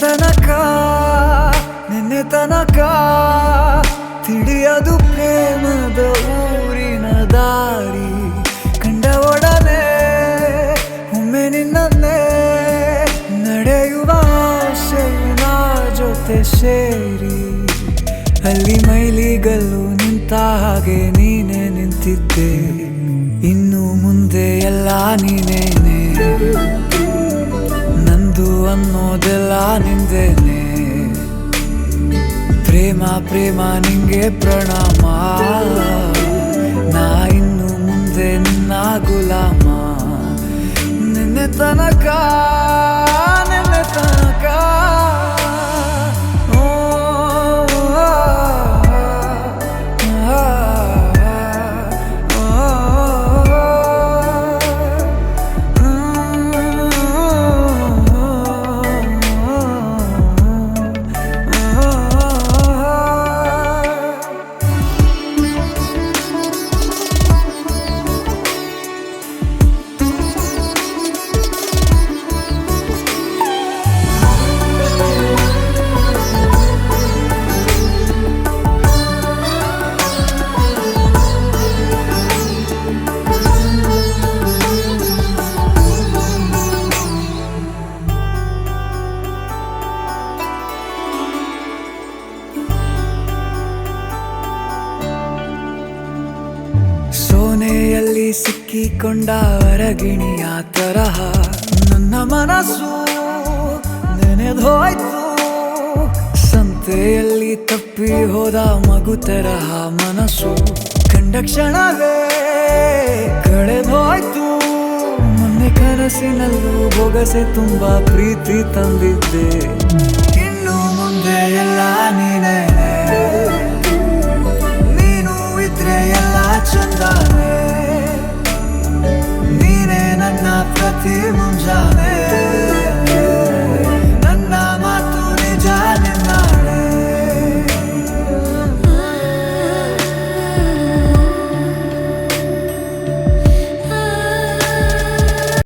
ತನಕ ತಿಳಿಯದು ಪ್ರೇಮದ ಊರಿನ ದಾರಿ ಕಂಡ ಒಡನೆ ಒಮ್ಮೆ ನಿನ್ನೇ ನಡೆಯುವ ಆಸೆಯ ಜೊತೆ ಸೇರಿ ಅಲ್ಲಿ ಮೈಲಿಗಲ್ಲು ನಿಂತ ಹಾಗೆ ನೀನೆ ನಿಂತಿದ್ದೆ ಇನ್ನು ಮುಂದೆ ಎಲ್ಲ ನೀನೇನೆ ನಂದು ಅನ್ನೋದೆಲ್ಲ ನಿಂದೇನೆ ಪ್ರೇಮ ಪ್ರೇಮ ನಿಂಗೆ ಪ್ರಣಾಮ ನಾ ಇನ್ನು ಮುಂದೆ ನಿನ್ನ ಗುಲಾಮ ನಿನ್ನೆ ತನಕ ಸೋನೆಯಲ್ಲಿ ಸಿಕ್ಕಿಕೊಂಡ ಹೊರಗಿಣಿಯ ತರಹ ನನ್ನ ಮನಸ್ಸು ನೆನೆದೋಯ್ತು ಸಂತೆಯಲ್ಲಿ ತಪ್ಪಿ ಹೋದ ಮಗು ತರಹ ಮನಸ್ಸು ಕಂಡ ಕ್ಷಣವೇ ಕಳೆದೋಯ್ತು ಮೊನ್ನೆ ಕನಸಿನಲ್ಲೂ ಬೊಗಸೆ ತುಂಬಾ ಪ್ರೀತಿ ತಂದಿದ್ದೆ ಇನ್ನು ಮುಂದೆ ಎಲ್ಲ ನೀನೇ